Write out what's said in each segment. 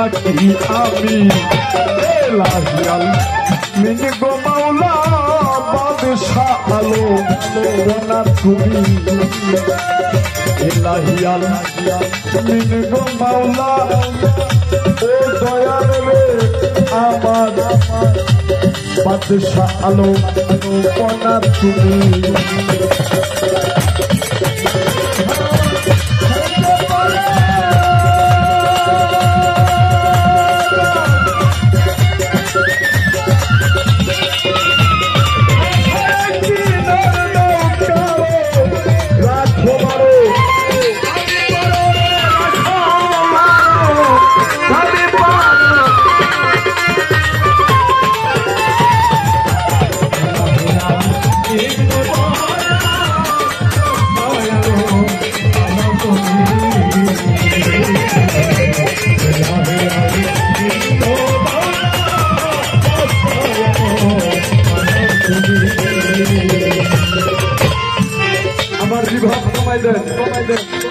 ডাকি আমি লাহিয়াল মিন গো মাওলা বাদশাহ আলম না তুমি লাহিয়াল মিন গো মাওলা ও দয়াল রে আমার বাদশাহ আলম না তুমি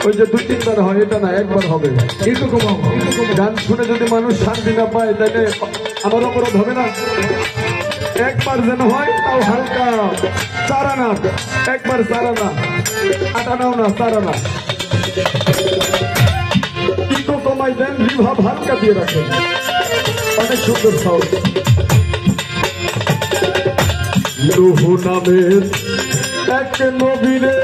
ওই যে 2-3 বার হয় এটা না একবার হবে গান শুনে যদি মানুষ শান্তি না পায় তাহলে আমার অপরাধ হবে না একবার যেন হয় তাও হালকা চারা না একবার চারা না আটা নাও না চারা না ইকো কমাই দেন রিভাব হালকা দিয়ে রাখেন অনেক সুন্দর সাউন্ড লুহু নামের এক নবীরে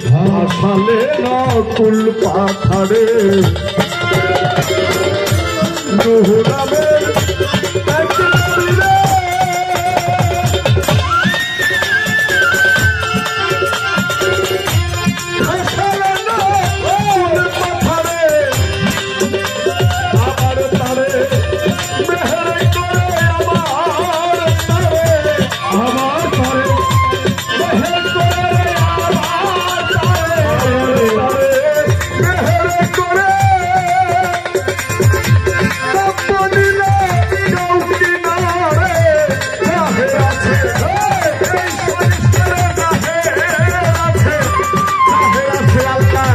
ভাসালে না কুল পাথারে লুহু নামের এক নবীরে ভাসালে না কুল পাথারে আমার তারে মেহের করে আমার তারে মেহের করে আমার তারে মেহের করে কপনিলে চৌকি নারে রাহে আছে এই সরিষারে রাহে আছে আল্লাহ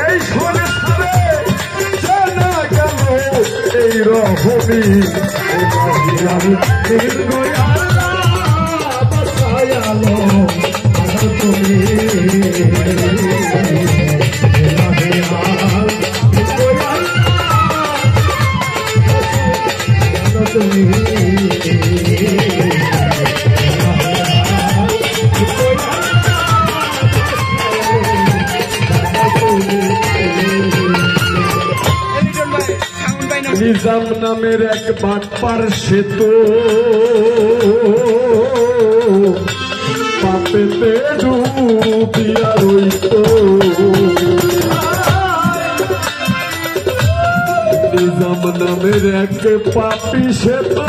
এই সরিষারে জানা গেল এই রহমি আমি দিন গয়া বাসায়ালো তুমি নিজাম নামের এক বাটপার সে তো পাপেতে ডুবিয়া রইত নিজাম নামের এক পাপি সে তো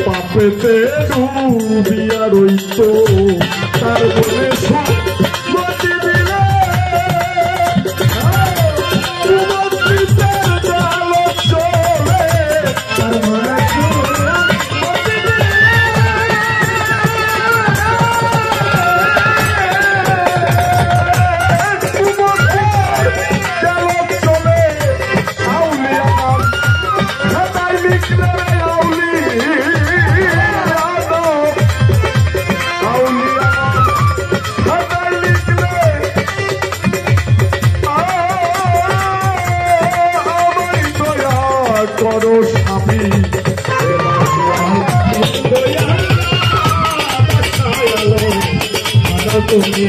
পাপেতে ডুবিয়া রইত তার মনে সুমতি দিলে সুমতিতে জাল চলে তার মনে সুমতি দিলে সুমতিতে জাল চলে আউলিয়া খাতায় লিখলে করো স্বামী তুমি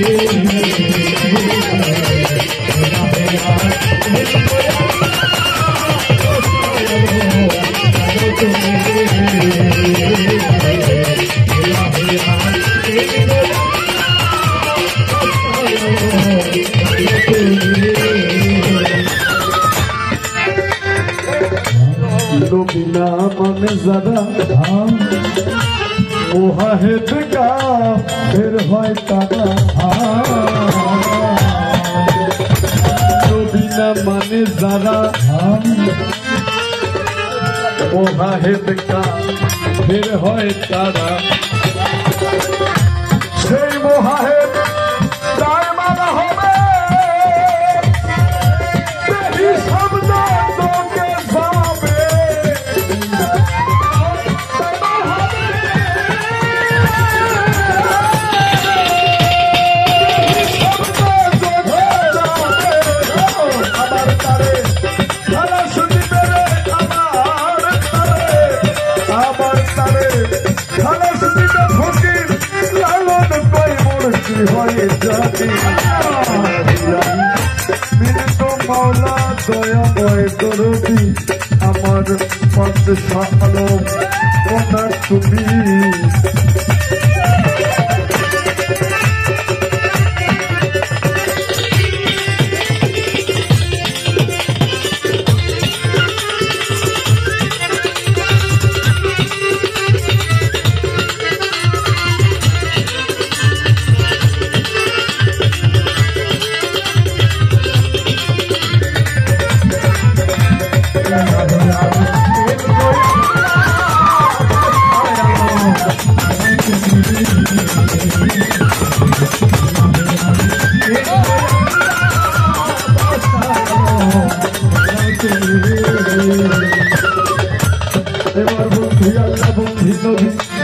बिना मन जरा मुहाहिद का फिर होय तारा बिना मन जरा মোহাহেদকা ফের হয় তারা সেই মোহাহেদ তার মারা হবে সেই শব্দ তোকে যাবে মাওলা দয়াময় দরদি আমার বাদশা আলম ওনার তুমি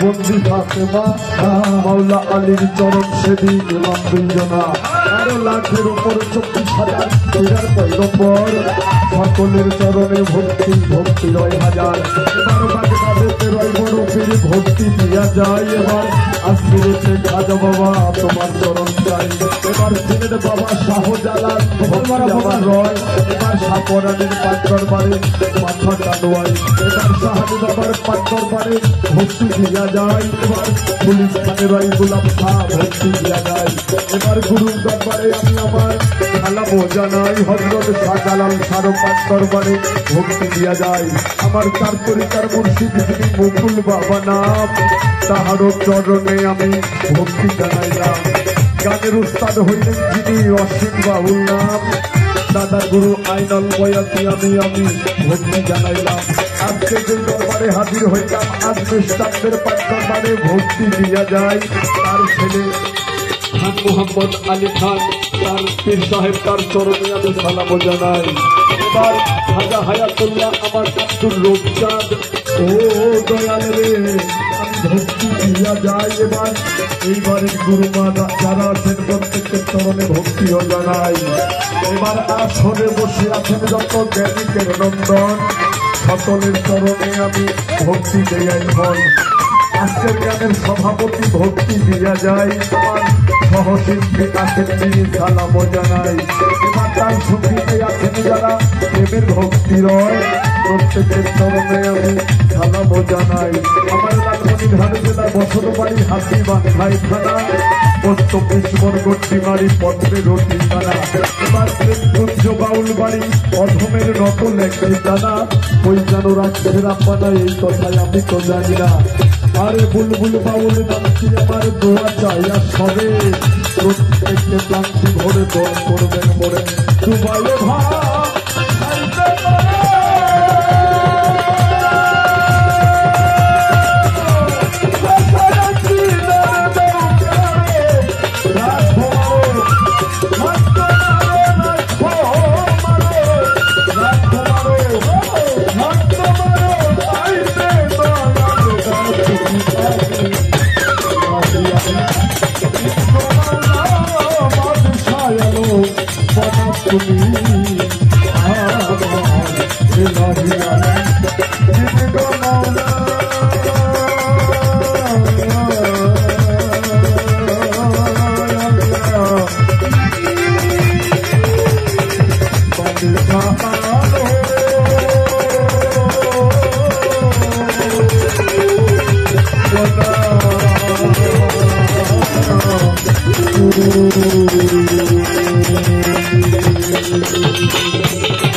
বন্দি ফাতেমা মাওলা আলীর চরণ সেদিন ইমাম দুইজনা আরো লাখের উপর 24,000 হীরার পয়গম্বর সকলের চরণে ভক্তি ভক্তি 9,000 এবার বাগদাদেতে রয় বড় পীর ভক্তি দিয়া যায় এবার আসমিরেতে খাজা বাবা তোমার চরণ চাই এবার সিলেট বাবা শাহজালাল ভক্তি আমার রয় এবার সাপরানির পাঁচ দরবারে মাথা কাটোয়াই এবার শাহাদু বাবার পাঁচ দরবারে ভক্তি দিয়া যায় এবার পুলিশ খানের রয় গোলাপ শাহ ভক্তি দিয়া যায় এবার গুরু দরবারে আমি আমার সালামও জানাই হযরত শাহজালাল সারো পাঁচ দরবারে ভক্তি দিয়া যায় আমার চার তরিকার মুর্শিদ যিনি মুকুল বাবা নাম তাহারও চরণে আমি ভক্তি জানাইলাম গানের উস্তাদ হইলেন যিনি অসীম বাউল নাম দাদা গুরু আইনাল বয়াতি আমি ভক্তি জানাইলাম আজকে যে দরবারে হাজির হইলাম আজ নিষ্ঠাদের পাঁচ দরবারে ভক্তি দিয়া যায় তার ছেলে খান মোহাম্মদ আলী খান তার পীর সাহেব তার চরণে আমি সালামও জানাই এবার খাজা হায়াতুল্লাহ আমার আব্দুল রূপচাঁদ ও দয়াল রে আমি ভক্তি দিয়া যাই এবার এইবারের গুরুমা যারা আছেন প্রত্যেকের চরণে ভক্তিও জানাই এবার আসরে বসে আছেন যত জ্ঞানীকের নন্দন সকলের চরণে আমি ভক্তি দেয়াই হন আজকের গানের সভাপতি ভক্তি দিয়া যায় আমার সহশিল্পী আছেন তিনি সালামও জানাই এবার তার সঙ্গীতে আছেন যারা প্রেমের ভক্তি রয় প্রত্যেকের চরণে আমি সালামও জানাই আমার লালমনিরহাট জেলা বসতবাড়ি হাতিবান্ধাই থানা পোস্ট অফিস বরগট্টিমারি পত্রের ঠিকানা এবার প্রেমগুঞ্জ বাউল বাড়ি অধমের নত লেখে জানা ওই যেন রাজ্যের আব্বানা এই কথাই আমি তো জানি না আরে বুলবুল বাউল নামছি আমার দোয়া চাই আর সবে প্রত্যেককে ক্লান্তি ভরে দোয়া করবেন মরে দুবাইয়ে Thank you.